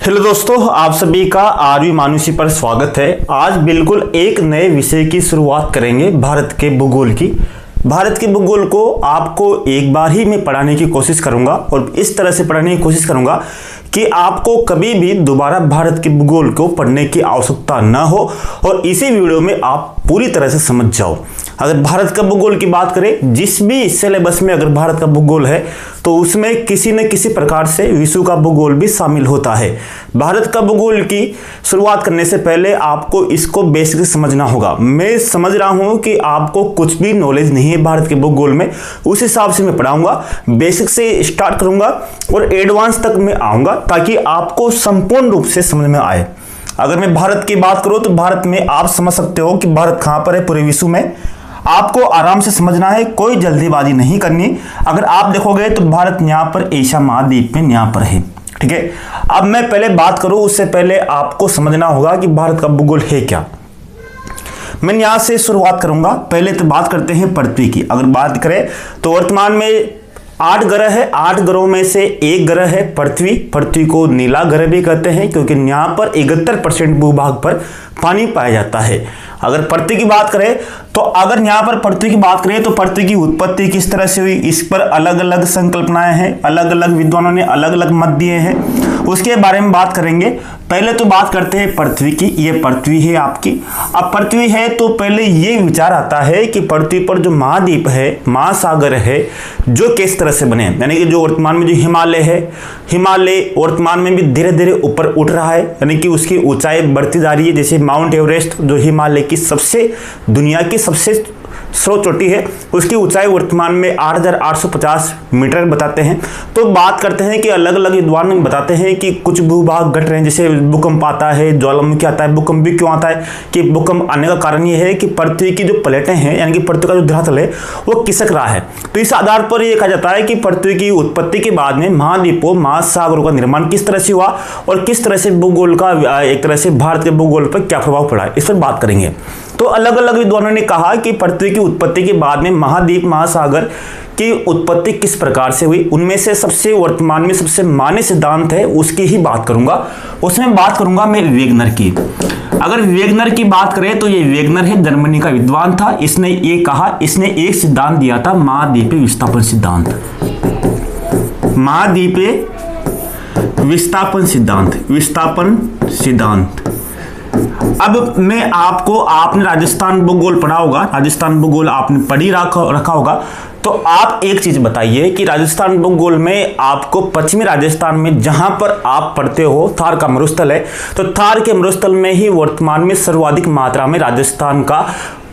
Hello दोस्तों, आप सभी का आरवी मानुषी पर स्वागत है। आज बिल्कुल एक नए विषय की शुरुआत करेंगे, भारत के भूगोल की। भारत के भूगोल को आपको एक बार ही मैं पढ़ाने की कोशिश करूंगा और इस तरह से पढ़ाने की कोशिश करूंगा कि आपको कभी भी दोबारा भारत के भूगोल को पढ़ने की आवश्यकता न हो और इसी वीडियो में आप पूरी तरह से समझ जाओ। अगर भारत का भूगोल की बात करें, जिस भी सिलेबस में अगर भारत का भूगोल है तो उसमें किसी न किसी प्रकार से विश्व का भूगोल भी शामिल होता है। भारत का भूगोल की शुरुआत करने से पहले आपको इसको बेसिक समझना होगा। मैं समझ रहा हूं कि आपको कुछ भी नॉलेज नहीं है भारत के भूगोल में, उस हिसाब से मैं पढ़ाऊंगा। बेसिक से स्टार्ट करूंगा और एडवांस तक मैं आऊंगा ताकि आपको संपूर्ण रूप से समझ में आए। अगर मैं भारत की बात करूं तो भारत में आप समझ सकते हो कि भारत कहां पर है पूरे विश्व में। आपको आराम से समझना है, कोई जल्दीबाजी नहीं करनी। अगर आप देखोगे तो भारत यहां पर एशिया महाद्वीप में यहां पर है, ठीक है। अब मैं पहले बात करूं उससे पहले आपको समझना होगा कि भारत का भूगोल है क्या। मैं यहां से शुरुआत करूंगा। पहले तो बात करते हैं पृथ्वी की। अगर बात करें तो वर्तमान में 8 ग्रह है। 8 ग्रहों में से एक ग्रह है पृथ्वी। पृथ्वी को नीला ग्रह भी कहते हैं क्योंकि यहाँ पर 71% भूभाग पर पानी पाया जाता है। अगर पृथ्वी की बात करें तो अगर यहाँ पर पृथ्वी की बात करें तो पृथ्वी की उत्पत्ति किस तरह से हुई, इस पर अलग अलग संकल्पनाएं हैं, अलग अलग विद्वानों ने अलग अलग मत दिए हैं, उसके बारे में बात करेंगे। पहले तो बात करते हैं पृथ्वी की। ये पृथ्वी है आपकी। अब पृथ्वी है तो पहले ये विचार आता है कि पृथ्वी पर जो महाद्वीप है, महासागर है, जो किस तरह से बने, यानी कि जो वर्तमान में जो हिमालय है, हिमालय वर्तमान में भी धीरे धीरे ऊपर उठ रहा है, यानी कि उसकी ऊंचाई बढ़ती जा रही है। जैसे माउंट एवरेस्ट जो हिमालय की सबसे दुनिया की सबसे सर्वोच्च चोटी है, उसकी ऊंचाई वर्तमान में 8,850 मीटर बताते हैं। तो बात करते हैं कि अलग अलग विद्वान बताते हैं कि कुछ भूभाग घट रहे हैं, जैसे भूकंप आता है, ज्वालामुखी आता है। भूकंप भी क्यों आता है कि भूकंप आने का कारण यह है कि पृथ्वी की जो प्लेटें हैं, यानी कि पृथ्वी का जो धरातल है वो खिसक रहा है। तो इस आधार पर यह कहा जाता है कि पृथ्वी की उत्पत्ति के बाद में महाद्वीपों, महासागरों का निर्माण किस तरह से हुआ और किस तरह से भूगोल का एक तरह से भारत के भूगोल पर क्या प्रभाव पड़ा है, इस पर बात करेंगे। तो अलग अलग विद्वानों ने कहा कि पृथ्वी की उत्पत्ति के बाद में महाद्वीप, महासागर की उत्पत्ति किस प्रकार से हुई। उनमें से सबसे वर्तमान में सबसे मान्य सिद्धांत है, उसकी ही बात करूंगा। उसमें बात करूंगा मैं वेगनर की। अगर वेगनर की बात करें तो ये वेगनर है, जर्मनी का विद्वान था। इसने ये कहा, इसने एक सिद्धांत दिया था, महाद्वीपीय विस्थापन सिद्धांत। महाद्वीपीय विस्थापन सिद्धांत, विस्थापन सिद्धांत। अब मैं आपको, आपने राजस्थान भूगोल पढ़ा होगा, राजस्थान भूगोल आपने पढ़ी रखा होगा। तो आप एक चीज बताइए कि राजस्थान भूगोल में आपको पश्चिमी राजस्थान में जहां पर आप पढ़ते हो थार का मरुस्थल है, तो थार के मरुस्थल में ही वर्तमान में सर्वाधिक मात्रा में राजस्थान का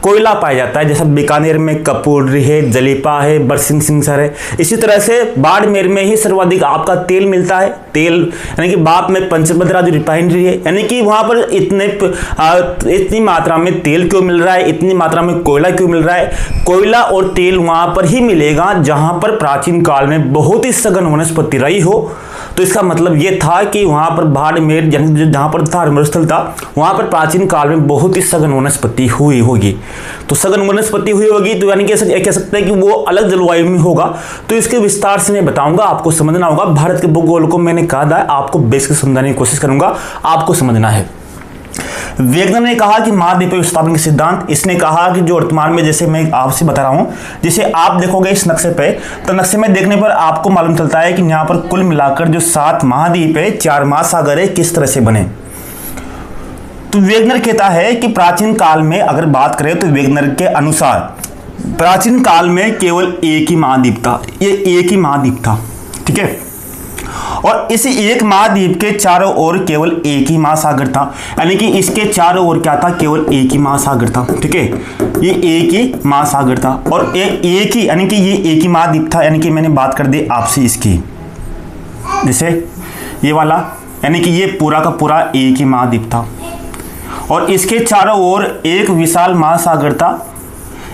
कोयला पाया जाता है। जैसा बीकानेर में कपूरी है, जलीपा है, बरसिंह सिंहसर है। इसी तरह से बाड़मेर में ही सर्वाधिक आपका तेल मिलता है। तेल यानी कि बाप में पंचभद्रा जो रिफाइनरी है, यानी कि वहां पर इतनी मात्रा में तेल क्यों मिल रहा है, इतनी मात्रा में कोयला क्यों मिल रहा है। कोयला और तेल वहां पर ही मिलेगा जहां पर प्राचीन काल में बहुत ही सघन वनस्पति रही हो। तो इसका मतलब यह था कि वहां पर बाड़मेर जहां पर थार मरुस्थल था, वहां पर प्राचीन काल में बहुत ही सघन वनस्पति हुई होगी। तो सघन वनस्पति हुई होगी तो यानी कि कह सकते हैं कि वो अलग जलवायु में होगा। तो इसके विस्तार से मैं बताऊंगा, आपको समझना होगा। भारत के भूगोल को मैंने कहा था आपको बेसिक समझाने की कोशिश करूंगा, आपको समझना है। वेगनर ने कहा कि महाद्वीपीय विस्थापन के सिद्धांत, इसने कहा कि जो वर्तमान में, जैसे मैं आपसे बता रहा हूं, जैसे आप देखोगे इस नक्शे पे, तो नक्शे में देखने पर आपको मालूम चलता है कि यहां पर कुल मिलाकर जो 7 महाद्वीप है, 4 महासागर है, किस तरह से बने। तो वेगनर कहता है कि प्राचीन काल में अगर बात करें तो वेगनर के अनुसार प्राचीन काल में केवल एक ही महाद्वीप था। ये एक ही महाद्वीप था, ठीक है। और इस एक महाद्वीप के चारों ओर केवल एक ही महासागर था, यानी कि इसके चारों ओर क्या था, केवल एक ही महासागर था, ठीक है। ये एक ही महासागर था और एक ही, यानी कि ये एक ही महाद्वीप था। यानी कि मैंने बात कर दी आपसे इसकी, जैसे ये वाला, यानी कि ये पूरा का पूरा एक ही महाद्वीप था और इसके चारों ओर एक विशाल महासागर था।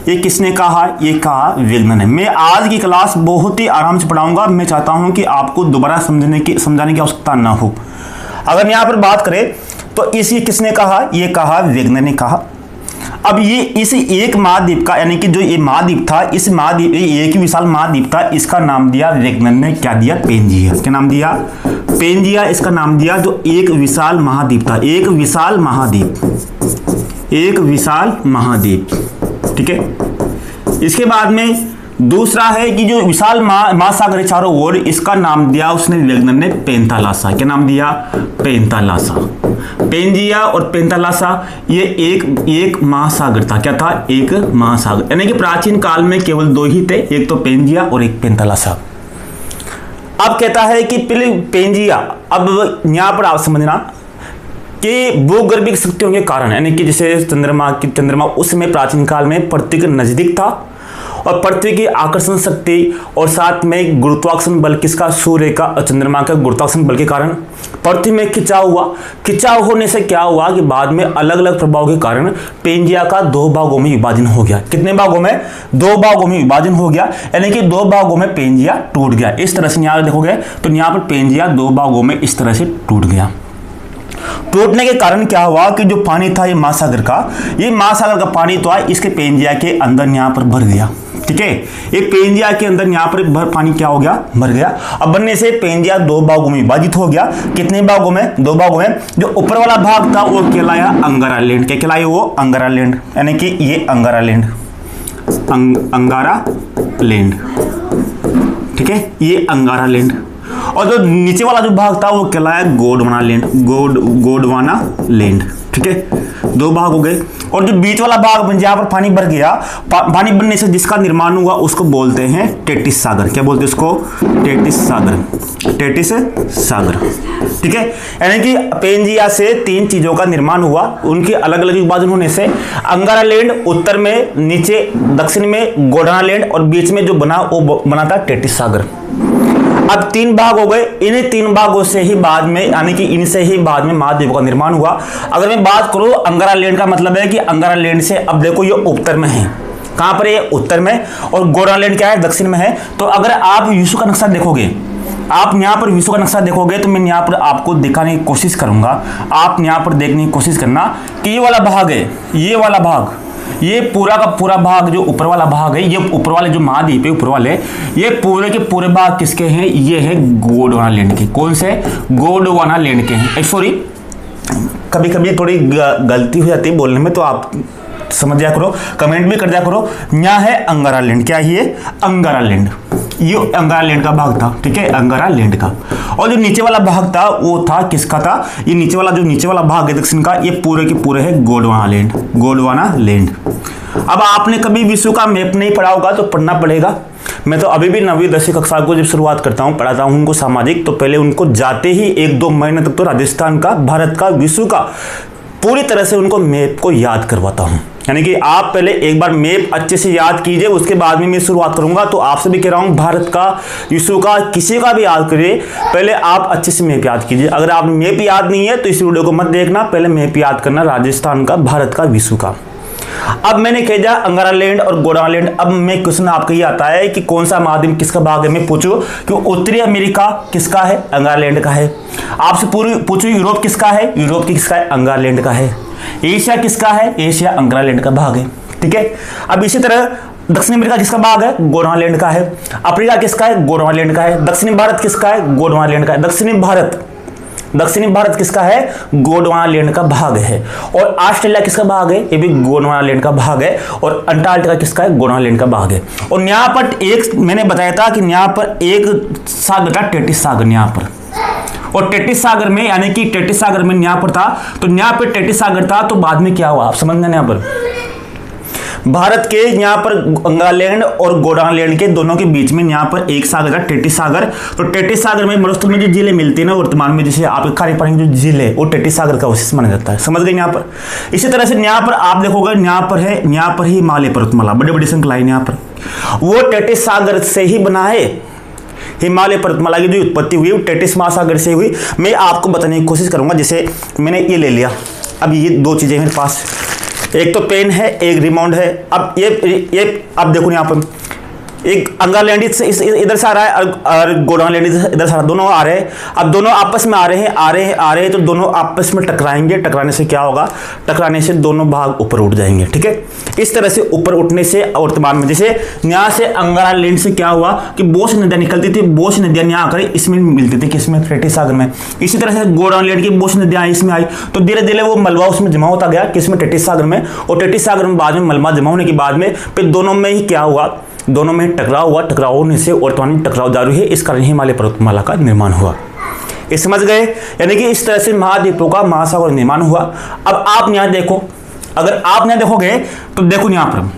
ये किसने कहा, ये कहा वेगनर ने। मैं आज की क्लास बहुत ही आराम से पढ़ाऊंगा। मैं चाहता हूं कि आपको दोबारा समझाने की आवश्यकता ना हो। अगर यहां पर बात करें तो इसी किसने कहा, ये कहा वेगनर ने कहा। अब ये इस एक महाद्वीप का, यानी कि जो ये महाद्वीप था, इस महाद्वीप एक ही विशाल महाद्वीप था, इसका नाम दिया वेगनर ने, क्या दिया, पेंजिया। क्या नाम दिया, पेंजिया इसका नाम दिया जो एक विशाल महाद्वीप था, एक विशाल महाद्वीप, एक विशाल महाद्वीप। ठीक है, इसके बाद में दूसरा है कि जो विशाल महासागर है चारों ओर, इसका नाम दिया उसने विवेकानंद ने पेंथालासा। क्या नाम दिया? पेंथालासा। पेंजिया और पेंथालासा ये एक महासागर था। क्या था? एक महासागर। यानी कि प्राचीन काल में केवल दो ही थे, एक तो पेंजिया और एक पेंथालासा। अब कहता है कि पहले पेंजिया, अब यहां पर आप समझना कि भूगर्भिक शक्तियों के कारण, यानी कि जैसे चंद्रमा उस समय प्राचीन काल में पृथ्वी के नजदीक था और पृथ्वी की आकर्षण शक्ति और साथ में गुरुत्वाकर्षण बल, किसका? सूर्य का और चंद्रमा का गुरुत्वाकर्षण बल के कारण पृथ्वी में खिंचाव हुआ। खिंचाव होने से क्या हुआ कि बाद में अलग अलग प्रभाव के कारण पेंजिया का दो भागों में विभाजन हो गया। कितने भागों में? दो भागों में विभाजन हो गया, यानी कि दो भागों में पेंजिया टूट गया। इस तरह से यहां देखोगे तो यहां पर पेंजिया दो भागों में इस तरह से टूट गया। टूटने के कारण क्या हुआ कि जो पानी था ये महासागर का पानी तो इसके पेंजिया के अंदर यहां पर भर गया। ठीक है, ये पेंजिया के अंदर यहां पर पानी क्या हो गया? भर गया। अब बनने से पेंजिया दो भागों में विभाजित हो गया। कितने भागों में? दो भागों में। जो ऊपर वाला भाग था वो कहलाया अंगारा लैंड। क्या कहलाया? वो अंगारा लैंड, यानी कि ये अंगारा लैंड, अंगारा लैंड। ठीक है, ये अंगारा लैंड। और जो नीचे वाला जो भाग था वो कहलाया गोंडवाना लैंड, गोंडवाना लैंड। ठीक है, दो भाग हो गए। और जो बीच वाला भाग जहां पर पानी भर गया, पानी बनने से जिसका निर्माण हुआ उसको बोलते हैं टेटिस सागर। क्या बोलते हैं उसको? टेटिस सागर, टेटिस सागर। ठीक है, यानी कि पेंजिया से तीन चीजों का निर्माण हुआ, उनके अलग अलग विभाजन होने से अंगारा लैंड, उत्तर में, नीचे दक्षिण में गोंडवाना लैंड और बीच में जो बना वो बना था टेटिस सागर। अब तीन भाग हो गए। इन्हीं तीन भागों से ही बाद में, यानी कि इनसे ही बाद में महाद्वीप का निर्माण हुआ। अगर मैं बात करूं अंगारा लैंड का मतलब है कि अंगारा लैंड से, अब देखो ये उत्तर में है, कहां पर? ये उत्तर में। और गोंडवाना लैंड क्या है? दक्षिण में है। तो अगर आप विश्व का नक्शा देखोगे, आप यहां पर विश्व का नक्शा देखोगे तो मैं यहां पर आपको दिखाने की कोशिश करूंगा। आप यहां पर देखने की कोशिश करना कि ये वाला भाग है, ये वाला भाग, ये पूरा का पूरा भाग जो ऊपर वाला भाग है, ये ऊपर वाले जो महाद्वीप है ऊपर वाले, ये पूरे के पूरे भाग किसके हैं? ये है गोंडवाना लैंड के। कौन से? गोंडवाना लैंड के हैं। सॉरी, कभी कभी थोड़ी गलती हो जाती है बोलने में, तो आप समझ जाया करो, कमेंट भी कर दिया करो। यहाँ है अंगारा लैंड। क्या है ये? अंगारा लैंड। ये अंगारा लैंड का भाग था। ठीक है, अंगारा लैंड का। और जो नीचे वाला भाग था वो था किसका था? ये नीचे वाला भाग है दक्षिण का, ये पूरे के पूरे है गोंडवाना लैंड, गोंडवाना लैंड। अब आपने कभी विश्व का मैप नहीं पढ़ा होगा तो पढ़ना पड़ेगा। मैं तो अभी भी 9वीं 10वीं कक्षा को जब शुरुआत करता हूँ, पढ़ाता हूँ उनको सामाजिक, तो पहले उनको जाते ही 1-2 महीने तक तो राजस्थान का, भारत का, विश्व का पूरी तरह से उनको मैप को याद करवाता हूँ। यानी कि आप पहले एक बार मैप अच्छे से याद कीजिए, उसके बाद में मैं शुरुआत करूंगा। तो आपसे भी कह रहा हूं, भारत का, विश्व का, किसी का भी याद करिए, पहले आप अच्छे से मैप याद कीजिए। अगर आप मैप याद नहीं है तो इस वीडियो को मत देखना, पहले मैप याद करना, राजस्थान का, भारत का, विश्व का। अब मैंने कहा अंगारा लैंड और गोंडवाना लैंड। अब मैं क्वेश्चन आपका ये आता है कि कौन सा महाद्वीप किसका भाग है। मैं पूछूं कि उत्तरी अमेरिका किसका है? अंगारा लैंड का है। आपसे पूछूं यूरोप किसका है? यूरोप किसका है? अंगारा लैंड का है। एशिया किसका है? एशिया अंगारा लैंड का भाग है। ठीक है, अब इसी तरह दक्षिण अमेरिका किसका भाग है? गोंडवाना लैंड का है। अफ्रीका किसका है? गोंडवाना लैंड का है। दक्षिणी भारत किसका है? गोंडवाना लैंड का है। दक्षिणी भारत किसका है? गोंडवाना लैंड का भाग है। और ऑस्ट्रेलिया किसका भाग है? ये भी गोंडवाना लैंड का भाग है। और अंटार्कटिका किसका है? गोंडवाना लैंड का भाग है। और यहाँ पर एक मैंने बताया था कि यहाँ पर एक सागर था, टेटिस सागर, यहाँ पर। और टेटिस सागर में, यानी कि टेटिस सागर में यहाँ पर था, तो यहाँ पर टेटिस सागर था, तो बाद में क्या हुआ आप समझना। यहाँ पर भारत के यहाँ पर अंगारा लैंड और गोंडवाना लैंड के दोनों के बीच में यहाँ पर एक सागर था, टेटिस सागर। तो टेटिस सागर में मरुस्थल में जो झीलें मिलती है ना वर्तमान में, जैसे आपके खारे पानी की जो झील है वो टेटिस सागर का अवशेष माना जाता है। समझ गए यहाँ पर। इसी तरह से यहाँ पर आप देखोगे, यहाँ पर ही हिमालय पर्वतमाला, बड़ी बड़ी श्रृंखलाएं यहाँ पर, वो टेटिस सागर से ही बना है। हिमालय पर्वतमाला की जो उत्पत्ति हुई टेटिस महासागर से हुई। मैं आपको बताने की कोशिश करूंगा। जैसे मैंने ये ले लिया, अब ये दो चीजें मेरे पास, एक तो पेन है, एक रिमाउंड है। अब ये अब देखो यहाँ पर एक अंगालैंड इधर से आ रहा है और गोंडवानालैंड इधर से आ रहा है, दोनों आ रहे हैं। अब दोनों आपस में आ रहे हैं तो दोनों आपस में टकराएंगे। टकराने से क्या होगा, टकराने से दोनों भाग ऊपर उठ जाएंगे। ठीक है, इस तरह से ऊपर उठने से वर्तमान में जैसे यहाँ से अंगालैंड से क्या हुआ कि बहुत सी नदियां निकलती थी, बहुत सी नदियां यहाँ आकर इसमें मिलती थी, किसमें, टेटी सागर में। इसी तरह से गोंडवानालैंड की बहुत सी नदियां इसमें आई, तो धीरे धीरे वो मलबा उसमें जमा होता गया, किसमें, टेटी सागर में। और टेटी सागर में बाद में मलबा जमा होने के बाद में फिर दोनों में ही क्या हुआ, दोनों में टकराव हुआ। टकराव होने से वर्तमान में टकराव जारी है, इस कारण हिमालय पर्वतमाला का निर्माण हुआ। ये समझ गए, यानी कि इस तरह से महाद्वीपों का महासागर निर्माण हुआ। अब आप यहाँ देखो, अगर आप यहाँ देखोगे तो देखो यहाँ पर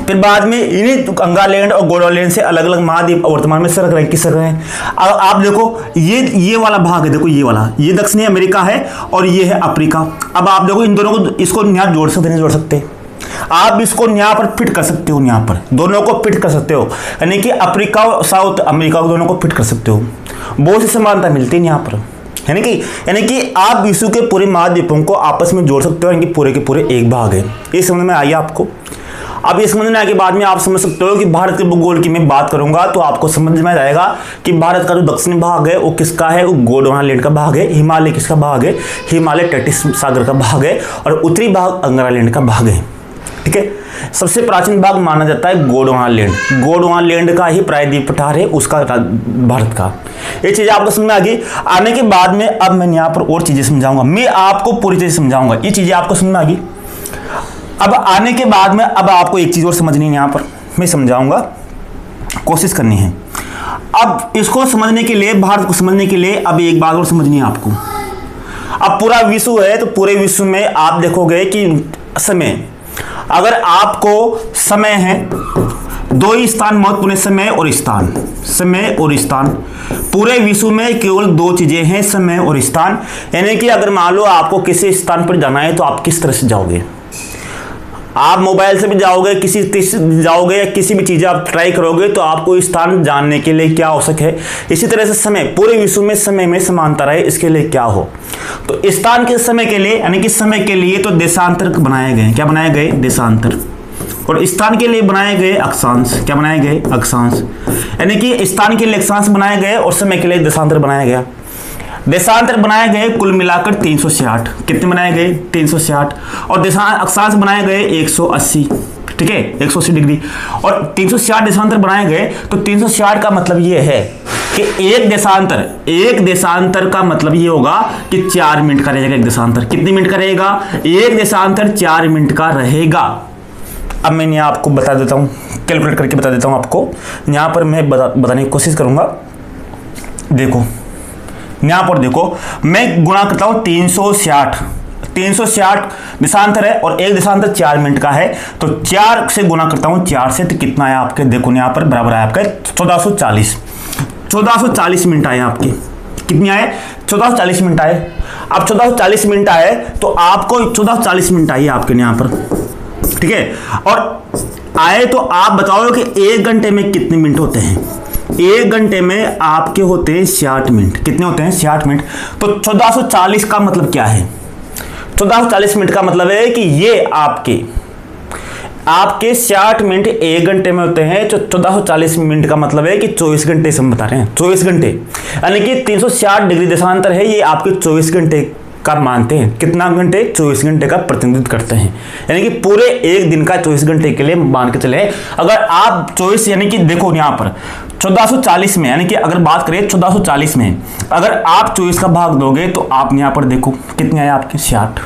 फिर बाद में इन्हीं अंगालैंड और गोंडवानालैंड से अलग अलग महाद्वीप वर्तमान में सरक रहे हैं। किस सरक रहे हैं, अब आप देखो ये वाला भाग है, देखो ये वाला, ये दक्षिणी अमेरिका है और ये है अफ्रीका। अब आप देखो इन दोनों को, इसको यहाँ जोड़ सकते, नहीं जोड़ सकते, आप इसको यहाँ पर फिट कर सकते हो, यहाँ पर दोनों को फिट कर सकते हो, यानी कि अफ्रीका और साउथ अमेरिका दोनों को फिट कर सकते हो। बहुत सी समानता मिलती है यहाँ पर, यानी कि आप विश्व के पूरे महाद्वीपों को आपस में जोड़ सकते हो, यानी कि पूरे के पूरे एक भाग है। ये समझ में आइए आपको। अब ये समझने आने के बाद में आप समझ सकते हो कि भारत के भूगोल की मैं बात करूंगा तो आपको समझ में जाएगा कि भारत का जो दक्षिणी भाग है वो किसका है, वो गोंडवानालैंड का भाग है। हिमालय किसका भाग है, हिमालय टेटी सागर का भाग है। और उत्तरी भाग अंगालैंड का भाग है। ठीक है, सबसे प्राचीन भाग माना जाता है गोंडवानालैंड। गोंडवानालैंड का ही प्रायद्वीप पठार है उसका, भारत का। ये चीज़ आपको समझ में आ गई। आने के बाद में अब मैं यहाँ पर और चीज़ें समझाऊंगा, मैं आपको पूरी तरह समझाऊंगा। ये चीज़ें आपको समझ में आ गई। अब आने के बाद में अब आपको एक चीज़ और समझनी है, यहाँ पर मैं समझाऊंगा, कोशिश करनी है। अब इसको समझने के लिए, भारत को समझने के लिए अब एक बात और समझनी है आपको। अब पूरा विश्व है तो पूरे विश्व में आप देखोगे कि समय, अगर आपको समय है, दो ही स्थान महत्वपूर्ण, समय और स्थान। समय और स्थान, पूरे विश्व में केवल दो चीजें हैं, समय और स्थान। यानी कि अगर मान लो आपको किसी स्थान पर जाना है तो आप किस तरह से जाओगे, आप मोबाइल से भी जाओगे, किसी जाओगे या किसी भी चीज़ आप ट्राई करोगे तो आपको स्थान जानने के लिए क्या आवश्यक है। इसी तरह से समय, पूरे विश्व में समय में समानता रहे इसके लिए क्या हो, तो स्थान के समय के लिए, यानी कि समय के लिए तो देशांतर बनाए गए। क्या बनाए गए, देशांतर। और स्थान के लिए बनाए गए अक्षांश। क्या बनाए गए, अक्षांश। यानी कि स्थान के लिए अक्षांश बनाए गए और समय के लिए देशांतर बनाया गया। देशांतर बनाए गए कुल मिलाकर 360। कितने बनाए गए, 360। और अक्षांश बनाए गए 180। ठीक है, 180 डिग्री। और 360 देशांतर बनाए गए, तो 360 का मतलब ये है कि एक देशांतर का मतलब ये होगा कि 4 मिनट का रहेगा एक देशांतर। कितने मिनट का रहेगा, एक देशांतर 4 मिनट का रहेगा। अब मैं यहाँ आपको बता देता हूँ, कैलकुलेट करके बता देता हूँ आपको। यहाँ पर मैं बताने की कोशिश करूँगा। देखो यहाँ पर देखो, मैं गुणा करता हूँ 360 देशांतर है और एक देशांतर 4 मिनट का है, तो 4 से गुणा करता हूँ 4 से, तो कितना है आपके, देखो यहाँ पर बराबर है आपका 1440 मिनट आए आपके। कितनी आए, 1440 मिनट आए। अब 1440 मिनट आए तो आपको 1440 मिनट आइए आपके यहाँ पर। ठीक है, और आए तो आप बताओ कि 1 घंटे में कितने मिनट होते हैं। 1 घंटे में आपके होते हैं 60 मिनट। कितने होते हैं, 60 मिनट। तो 1440 का मतलब क्या है, 1440 मिनट का मतलब है कि ये आपके 60 मिनट 1 घंटे में होते हैं। तो 1440 मिनट का मतलब है कि 24 घंटे से हम बता रहे हैं, 24 घंटे, यानी कि 360 डिग्री देशांतर है, ये आपके 24 घंटे का मानते हैं। कितना घंटे, 24 घंटे का प्रतिनिधित्व करते हैं। यानी कि पूरे एक दिन का 24 घंटे के लिए मान के चले। अगर आप 24, यानी कि देखो यहाँ पर 1440 में, यानी कि अगर बात करें 1440 में अगर आप 24 का भाग दोगे तो आप यहाँ पर देखो कितने आए आपके, 60।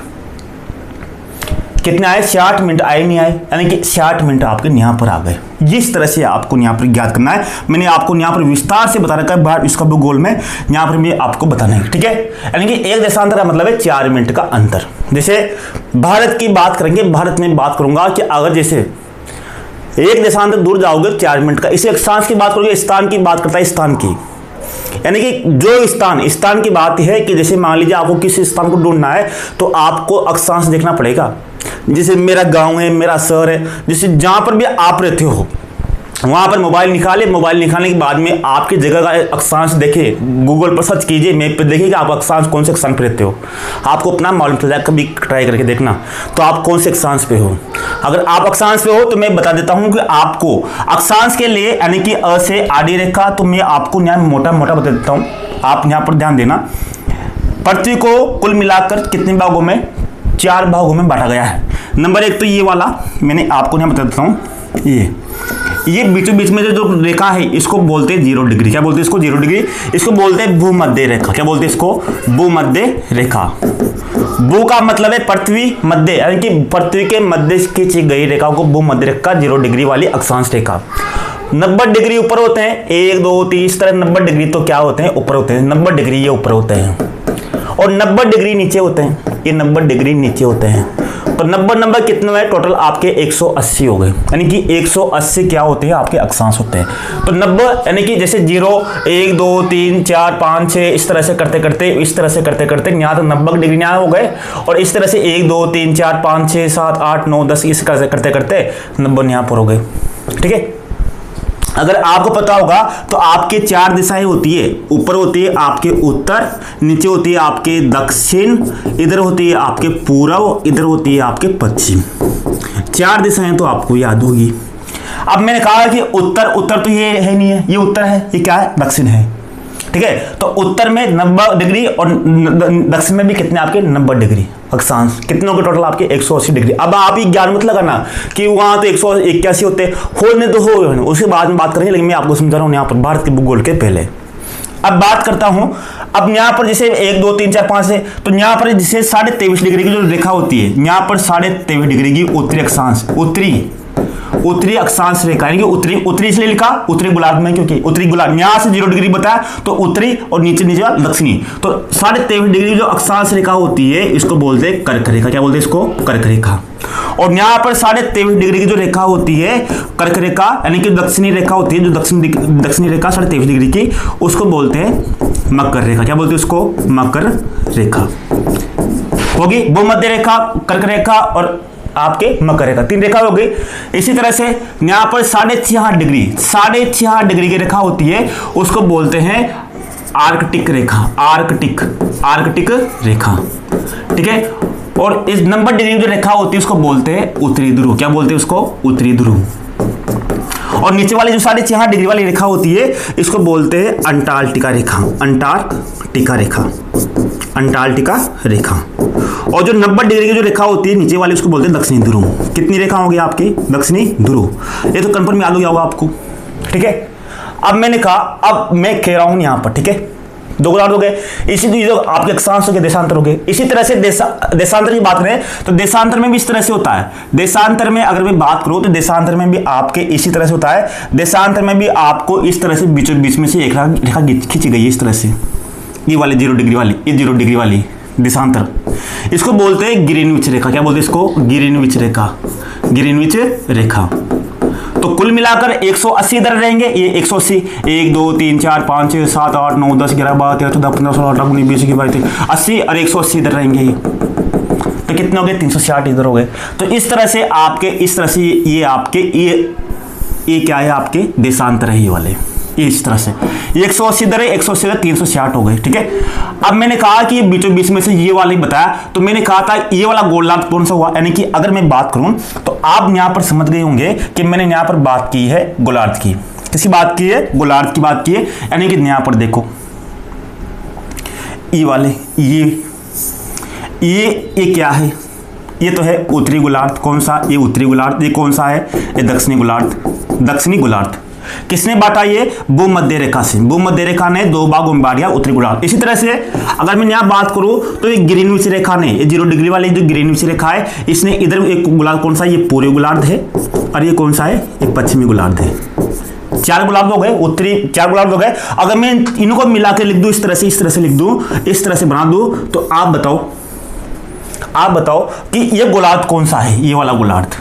कितने आए, 60 मिनट आए, नहीं आए, यानी कि 60 मिनट आपके यहाँ पर आ गए। जिस तरह से आपको यहाँ पर ज्ञात करना है, मैंने आपको यहाँ पर विस्तार से बता रखा है इसका भूगोल में, यहाँ पर मैं आपको बताना है। ठीक है, यानी कि एक देशांतर का मतलब है 4 मिनट का अंतर। जैसे भारत की बात करेंगे, भारत में बात करूंगा कि अगर जैसे एक देशांतर दूर जाओगे 4 मिनट का। इसे अक्षांश की बात करोगे, स्थान की बात करता है, स्थान की, यानी कि जो स्थान की बात है कि जैसे मान लीजिए आपको किसी स्थान को ढूंढना है तो आपको अक्षांश देखना पड़ेगा। जैसे मेरा गांव है, मेरा शहर है, जैसे जहां पर भी आप रहते हो, वहाँ पर मोबाइल निकाले, मोबाइल निकालने के बाद में आपकी जगह का अक्षांश देखे, गूगल पर सर्च कीजिए, मैप पे देखिए कि आप अक्षांश कौन से अक्षांश पे रहते हो, आपको अपना मालूम चल जाएगा। कभी ट्राई करके देखना तो आप कौन से अक्षांश पे हो। अगर आप अक्षांश पे हो तो मैं बता देता हूँ कि आपको अक्षांश के लिए यानी कि अ से आडी रेखा, तो मैं आपको यहाँ मोटा मोटा बता देता हूँ, आप यहाँ पर ध्यान देना। पृथ्वी को कुल मिलाकर कितने भागों में, 4 भागों में बांटा गया है। नंबर 1 तो ये वाला मैंने आपको यहाँ बता देता हूँ, ये बीचों बीच में जो रेखा है इसको बोलते हैं 0 डिग्री। क्या बोलते हैं इसको? 0 डिग्री। इसको बोलते हैं भूमध्य रेखा। क्या बोलते हैं इसको? भूमध्य रेखा। भू का मतलब है पृथ्वी, मध्य यानी कि पृथ्वी के मध्य खींची गई रेखा को भूमध्य रेखा, 0 डिग्री वाली अक्षांश रेखा। 90 डिग्री ऊपर होते हैं, 1 2 3 इस तरह 90 डिग्री तो क्या होते हैं? ऊपर होते हैं। 90 डिग्री ये ऊपर होते हैं और 90 डिग्री नीचे होते हैं, ये 90 डिग्री नीचे होते हैं। तो 90 नंबर कितने हुए टोटल? आपके 180 हो गए, यानी कि 180 क्या होते हैं? आपके अक्षांश होते हैं। तो 90 यानी कि जैसे 0 1 2 3 4 5 6 इस तरह से करते करते यहाँ तो 90 डिग्री यहाँ हो गए, और इस तरह से 1 2 3 4 5 6 7 8 9 10 इस तरह से करते करते 90 यहाँ पर हो गए। ठीक है, अगर आपको पता होगा तो आपके 4 दिशाएं होती है, ऊपर होती है आपके उत्तर, नीचे होती है आपके दक्षिण, इधर होती है आपके पूर्व, इधर होती है आपके पश्चिम। 4 दिशाएं तो आपको याद होगी। अब मैंने कहा कि उत्तर तो ये है नहीं है, ये उत्तर है, ये क्या है? दक्षिण है। ठीक है, तो उत्तर में 90 डिग्री और दक्षिण में भी कितने आपके 90 डिग्री अक्षांश, कितनों के टोटल आपके 180 डिग्री। अब आप ही ज्ञान मत लगाना कि वहां तो 181 होते होने तो हो, उसके बाद में बात करेंगे, लेकिन मैं आपको समझा रहा हूं यहाँ पर भारत के भूगोल के पहले। अब बात करता हूं, अब यहाँ पर जैसे 1 2 3 4 5 है, तो यहाँ पर जैसे 23.5 डिग्री की जो रेखा होती है, यहाँ पर 23.5 डिग्री की उत्तरी अक्षांश, उत्तरी अक्षांश रेखा, यानी कि उत्तरी इसलिए लिखा उत्तरी गोलार्ध में, क्योंकि उत्तरी गोलार्ध यहाँ से 0 डिग्री बताया तो उत्तरी और नीचे दक्षिणी, तो 23.5 डिग्री जो अक्षांश रेखा होती है इसको बोलते हैं कर्क रेखा। क्या बोलते हैं इसको? कर्क रेखा। और यहाँ पर 23.5 डिग्री की जो रेखा होती है कर्क रेखा, यानी कि दक्षिणी रेखा होती है, जो दक्षिणी रेखा 23.5 डिग्री की, उसको बोलते हैं मकर रेखा। क्या बोलते हैं उसको? मकर रेखा होगी। भूमध्य रेखा, कर्क रेखा और आपके मकर रेखा, 3 रेखा हो गई। इसी तरह से यहाँ पर 6.5 डिग्री की रेखा होती है, उसको बोलते हैं आर्कटिक रेखा, आर्कटिक रेखा। ठीक है, और इस 90 डिग्री जो रेखा होती है उसको बोलते हैं उत्तरी ध्रुव। क्या बोलते हैं उसको? उत्तरी ध्रुव। और नीचे वाली जो 6.5 डिग्री वाली रेखा होती है इसको बोलते हैं अंटार्कटिका रेखा। और जो 90 डिग्री की जो रेखा होती है नीचे वाली उसको बोलते हैं दक्षिणी ध्रुव। कितनी रेखा होगी आपकी? दक्षिणी ध्रुव। ये तो कंफर्म याद हो गया होगा आपको। ठीक है, अब मैंने कहा, अब मैं कह रहा हूं यहां पर, ठीक है, 2 गोलार्ध हो गए, इसी जो आपके अक्षांश हो गए, देशांतर हो गए। इसी तरह से देशांतर की बात करें तो देशांतर में भी इस तरह से होता है। देशांतर में अगर मैं बात करूं तो देशांतर में भी आपके इसी तरह से होता है। देशांतर में भी आपको इस तरह से बीचों बीच में से एक रेखा खींची गई है इस तरह से, ये वाली 0 डिग्री वाली, ये 0 डिग्री वाली देशांतर, इसको बोलते हैं ग्रीनविच रेखा। क्या बोलते हैं इसको? ग्रीनविच रेखा। तो कुल मिलाकर 180 इधर रहेंगे, ये 180, 1 2 3 4 5 6 7 8 9 10 11 12 13 14 15 16 18 19 20 21 22 80 और 180 इधर रहेंगे। तो कितने हो गए? 360 इधर हो गए। तो इस तरह से आपके, इस तरह से ये आपके ये क्या है? आपके देशांतर है ये वाले, इस तरह से 180 इधर है, 180 इधर, 360 हो गए। ठीक है, अब मैंने कहा कि बीचों बीच में से ये वाला ही बताया, तो मैंने कहा था ये वाला गोलार्ध कौन सा हुआ, यानी कि अगर मैं बात करूं तो आप यहां पर समझ गए होंगे कि मैंने यहां पर बात की है गोलार्ध की। किसकी बात की है? गोलार्ध की बात की है। यानी कि यहां पर देखो ये वाले, ये क्या है? ये तो है उत्तरी गोलार्ध। कौन सा? ये उत्तरी गोलार्ध। ये कौन सा है? ये दक्षिणी गोलार्ध। किसने बांटा? ये भूमध्य रेखा से। भूमध्य रेखा ने 2 भागों में बांटा उत्तरी गोलार्ध। इसी तरह से अगर मैं यहाँ बात करूँ तो ये ग्रीनविच रेखा ने, ये 0 डिग्री वाली जो ग्रीनविच रेखा है, इसने इधर एक गोलार्ध कौन सा? ये पूर्वी गोलार्ध है, और ये कौन सा है? ये पश्चिमी गोलार्ध है। 4 गोलार्ध हो गए, उत्तरी 4 गोलार्ध हो गए। अगर मैं इनको मिला के लिख दूं इस तरह से लिख दूं, इस तरह से बना दूं, तो आप बताओ कि ये गोलार्ध कौन सा है? ये वाला गोलार्ध।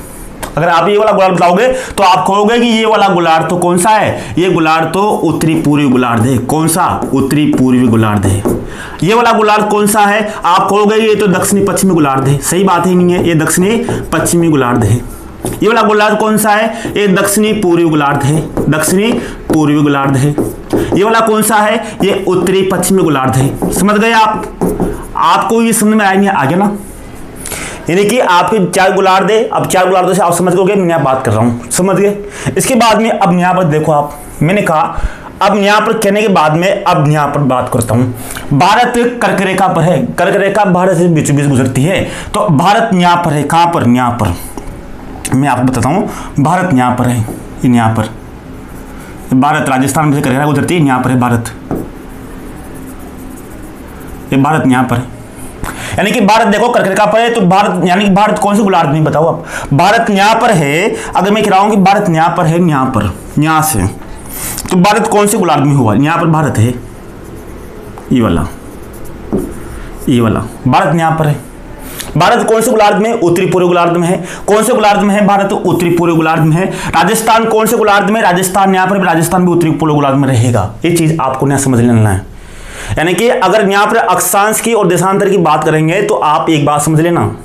अगर आप ये वाला गोलार्ध बताओगे तो आप कहोगे कि ये वाला गोलार्ध तो कौन सा है? ये गोलार्ध तो उत्तरी पूर्वी गोलार्ध है। कौन सा? उत्तरी पूर्वी गोलार्ध है। ये वाला गोलार्ध कौन सा है? आप कहोगे ये तो दक्षिणी पश्चिमी गोलार्ध है। सही बात है नहीं है? ये दक्षिणी पश्चिमी गोलार्ध है। ये वाला गोलार्ध कौन सा है? ये दक्षिणी पूर्वी गोलार्ध है, दक्षिणी पूर्वी गोलार्ध है। ये वाला कौन सा है? ये उत्तरी पश्चिमी गोलार्ध है। समझ गए आप? आपको ये समझ में आएंगे, आ गया ना? यानी कि आपके 4 गोलार्ध है। अब 4 गोलार्धों से आप समझ गए, मैं यहाँ बात कर रहा हूँ, समझ गए? इसके बाद में अब यहाँ पर देखो आप, मैंने कहा अब यहाँ पर कहने के बाद में अब यहाँ पर बात करता हूँ। भारत कर्क रेखा पर है, कर्क रेखा भारत से बीचों बीच गुजरती है। तो भारत यहाँ पर है, कहाँ पर? यहाँ पर। मैं आपको बताता हूँ, भारत यहाँ पर है, यहाँ पर भारत राजस्थान में से कर्क रेखा गुजरती है, यहाँ पर है भारत, ये भारत यहाँ पर है। यानी कि भारत देखो कर्क रेखा पर है, तो भारत यानी कि भारत कौन से गोलार्ध में बताओ आप? भारत यहाँ पर है। अगर मैं कह रहा हूँ कि भारत यहाँ पर है, यहाँ पर, यहाँ से, तो भारत कौन से गोलार्ध में हुआ? यहाँ पर भारत है, ये वाला, ये वाला भारत यहाँ पर है। भारत कौन से गोलार्ध में? उत्तरी पूर्वी गोलार्ध में है। कौन से गोलार्ध में है भारत? उत्तरी पूर्वी गोलार्ध में है। राजस्थान कौन से गोलार्ध में? राजस्थान यहाँ पर, राजस्थान भी उत्तरी पूर्वी गोलार्ध में रहेगा। ये चीज आपको यहाँ समझ लेना है। यानी कि अगर यहाँ पर अक्षांश की और देशांतर की बात करेंगे तो आप एक बात समझ लेना,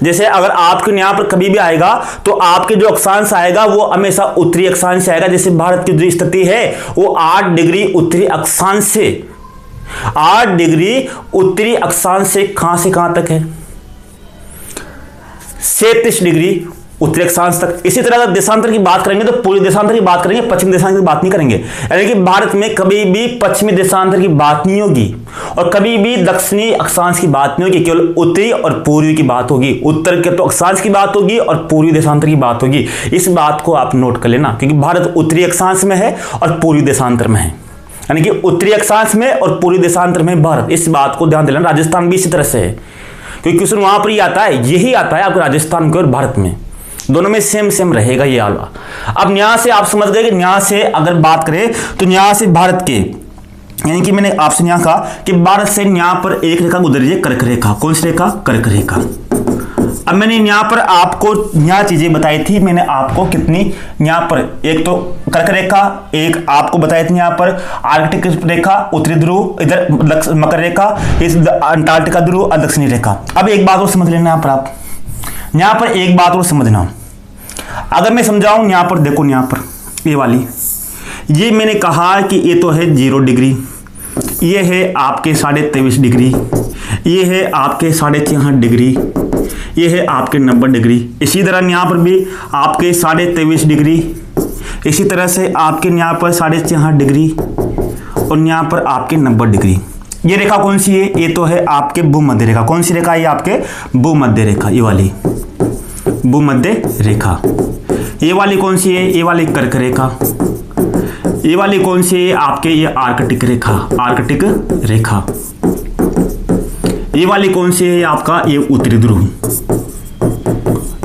जैसे अगर आपके यहाँ पर कभी भी आएगा तो आपके जो अक्षांश आएगा वो हमेशा उत्तरी अक्षांश आएगा। जैसे भारत की जो स्थिति है वो 8 डिग्री उत्तरी अक्षांश से, 8 डिग्री उत्तरी अक्षांश से कहां तक है? 37 डिग्री उत्तरी अक्षांश तक। इसी तरह अगर देशांतर की बात करेंगे तो पूर्वी देशांतर की बात करेंगे, पश्चिमी देशांतर की बात नहीं करेंगे। यानी कि भारत में कभी भी पश्चिमी देशांतर की बात नहीं होगी और कभी भी दक्षिणी अक्षांश की बात नहीं होगी, केवल उत्तरी और पूर्वी की बात होगी। उत्तर के तो अक्षांश की बात होगी और पूर्वी देशांतर की बात होगी। इस बात को आप नोट कर लेना, क्योंकि भारत उत्तरी अक्षांश में है और पूर्वी देशांतर में है। यानी कि उत्तरी अक्षांश में और पूर्वी देशांतर में भारत, इस बात को ध्यान देना। राजस्थान भी इसी तरह से है, क्योंकि क्वेश्चन वहां पर ही आता है, यही आता है आपको राजस्थान के और भारत में, दोनों में सेम रहेगा ये वाला। अब यहां से आप समझ गए कि यहां से अगर बात करें तो यहां से भारत के, यानी कि मैंने आपसे यहां कहा कि भारत से यहां पर एक रेखा गुजर रही है, कर्क रेखा। कौन सी रेखा? कर्क रेखा। अब मैंने यहां पर आपको यहां चीजें बताई थी, मैंने आपको कितनी यहां पर, एक तो कर्क रेखा, एक आपको बताई थी यहां पर आर्कटिक रेखा, उत्तरी ध्रुव, इधर मकर रेखा, इस अंटार्कटिका ध्रुव और दक्षिणी रेखा। अब एक बात और समझ लेना यहां पर, आप यहां पर एक बात और समझना, अगर मैं समझाऊं यहां पर देखो, यहां पर ये वाली, ये मैंने कहा कि ये तो है 0 डिग्री, ये है आपके 23.5 डिग्री, ये है आपके 6.5 डिग्री, ये है आपके 90 डिग्री। इसी तरह यहाँ पर भी आपके 23.5 डिग्री, इसी तरह से आपके यहाँ पर 6.5 डिग्री और यहाँ पर आपके 90 डिग्री। ये रेखा कौन सी है? ये तो है आपके भूमध्य रेखा। कौन सी रेखा है? ये आपके भूमध्य रेखा, ये वाली भूमध्य रेखा। ये वाली कौन सी है? ये वाली कर्क रेखा। ये वाली कौन सी है? आपके ये आर्कटिक रेखा, आर्कटिक रेखा। ये वाली कौन सी है? आपका ये उत्तरी ध्रुव।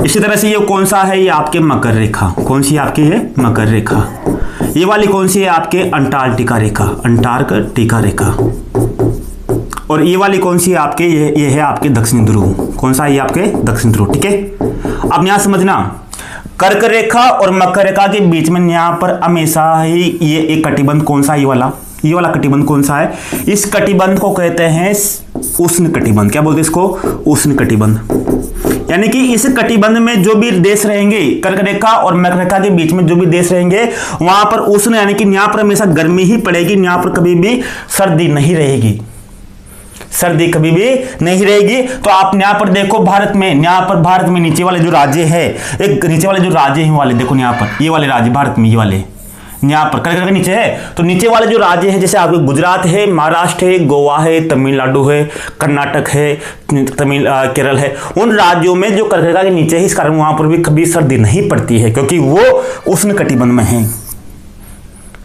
इसी तरह से ये कौन सा है? ये आपके मकर रेखा। कौन सी आपकी है? मकर रेखा। ये वाली कौन सी है? आपके अंटार्कटिका रेखा, अंटार्कटिका रेखा। और ये वाली कौन सी है? आपके ये है आपके दक्षिणी ध्रुव। कौन सा है? ये आपके दक्षिणी ध्रुव। ठीक है, अब यहां समझना, कर्क रेखा और मकर रेखा के बीच में यहां पर हमेशा ही ये एक कटिबंध कौन सा? ये वाला कटिबंध कौन सा है? इस कटिबंध को कहते हैं उष्ण कटिबंध। क्या बोलते हैं इसको? उष्ण कटिबंध। यानी कि इस कटिबंध में जो भी देश रहेंगे, कर्क रेखा और मकर रेखा के बीच में जो भी देश रहेंगे, वहां पर उष्ण, यानी कि यहां पर हमेशा गर्मी ही पड़ेगी, यहां पर कभी भी सर्दी नहीं रहेगी, सर्दी कभी भी नहीं रहेगी। तो आप यहाँ पर देखो, भारत में, यहाँ पर भारत में नीचे वाले जो राज्य है, एक नीचे वाले जो राज्य हैं वाले, देखो यहाँ पर ये वाले राज्य भारत में, ये वाले यहाँ पर कर्क रेखा नीचे है, तो नीचे वाले जो राज्य हैं, जैसे आपके गुजरात है, महाराष्ट्र है, गोवा है, तमिलनाडु है, कर्नाटक है, केरल है, उन राज्यों में जो कर्क रेखा के नीचे है, इस कारण वहां पर भी कभी सर्दी नहीं पड़ती है, क्योंकि वो उष्ण कटिबंध में है।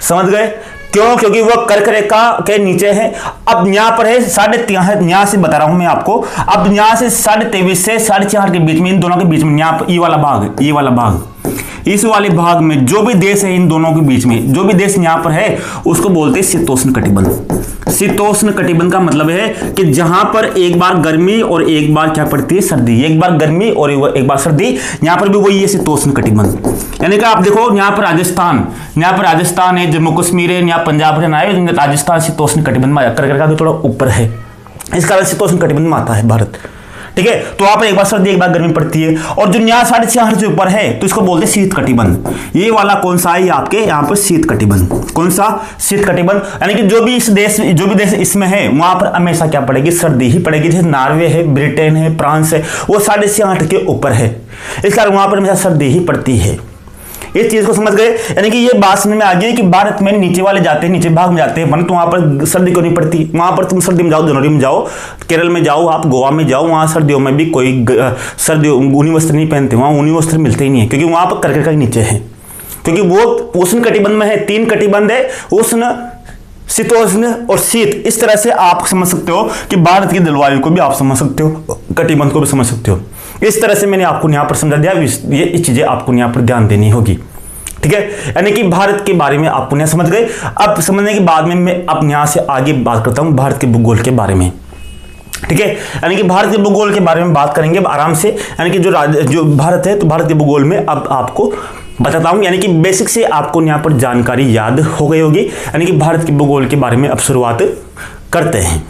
समझ गए? क्यों? क्योंकि वह कर्क रेखा के नीचे है। अब यहां पर है 3.5, यहां से बता रहा हूं मैं आपको। अब यहां से 23.5 से 4.5 के बीच में, इन दोनों के बीच में, यहां पर ये वाला भाग, ये वाला भाग, इस वाले भाग में जो भी देश है, इन दोनों के बीच में जो भी देश यहां पर है, उसको बोलते हैं शीतोष्ण कटिबंध। शीतोष्ण कटिबंध का मतलब है कि जहां पर एक बार गर्मी और एक बार क्या पड़ती है? सर्दी। एक बार गर्मी और एक बार सर्दी, यहां पर भी वही है शीतोष्ण कटिबंध। यानी कि आप देखो यहां पर राजस्थान है, जम्मू कश्मीर है, यहाँ पंजाब है, राजस्थान शीतोष्ण कटिबंध में, कर्क रेखा के थोड़ा ऊपर है, इस कारण शीतोष्ण कटिबंध में आता है भारत। ठीक है, तो वहां पर एक बार सर्दी एक बार गर्मी पड़ती है। और जो यहाँ 6.5 से ऊपर है तो इसको बोलते हैं शीत कटिबंध। ये वाला कौन सा है आपके यहाँ पर शीत कटिबंध, कौन सा शीत कटिबंध, यानी कि जो भी देश इसमें है वहां पर हमेशा क्या पड़ेगी, सर्दी ही पड़ेगी। जैसे नॉर्वे है, ब्रिटेन है, फ्रांस है, वो 6.5 के ऊपर है, इस कारण वहां पर हमेशा सर्दी ही पड़ती है। इस चीज को समझ गए, यानी कि ये बात समझ में आ गई कि भारत में नीचे वाले जाते हैं, नीचे भाग में जाते हैं, परंतु वहां पर सर्दी क्यों नहीं पड़ती। वहां पर तुम सर्दी में जाओ, जनवरी में जाओ, केरल में जाओ, आप गोवा में जाओ, वहां सर्दियों में भी कोई सर्दी ऊनी वस्त्र नहीं पहनते, वहां ऊनी वस्त्र मिलते ही नहीं है, क्योंकि वहां पर कर्कट का नीचे है, क्योंकि वो उष्ण कटिबंध में है। 3 कटिबंध है, उष्ण, शीतोष्ण और शीत। इस तरह से आप समझ सकते हो कि भारत की जलवायु को भी आप समझ सकते हो, कटिबंध को भी समझ सकते हो। इस तरह से मैंने आपको यहाँ पर समझा दिया, ये चीजें आपको यहाँ पर ध्यान देनी होगी, ठीक है। यानी कि भारत के बारे में आपको यहाँ समझ गए। अब समझने के बाद में मैं अब यहाँ से आगे बात करता हूँ भारत के भूगोल के बारे में, ठीक है। यानी कि भारत के भूगोल के बारे में बात करेंगे आराम से। यानी कि जो भारत है, तो भारत के भूगोल में अब आपको बताता हूं, यानी कि बेसिक से आपको यहाँ पर जानकारी याद हो गई होगी। यानी कि भारत के भूगोल के बारे में अब शुरुआत करते हैं।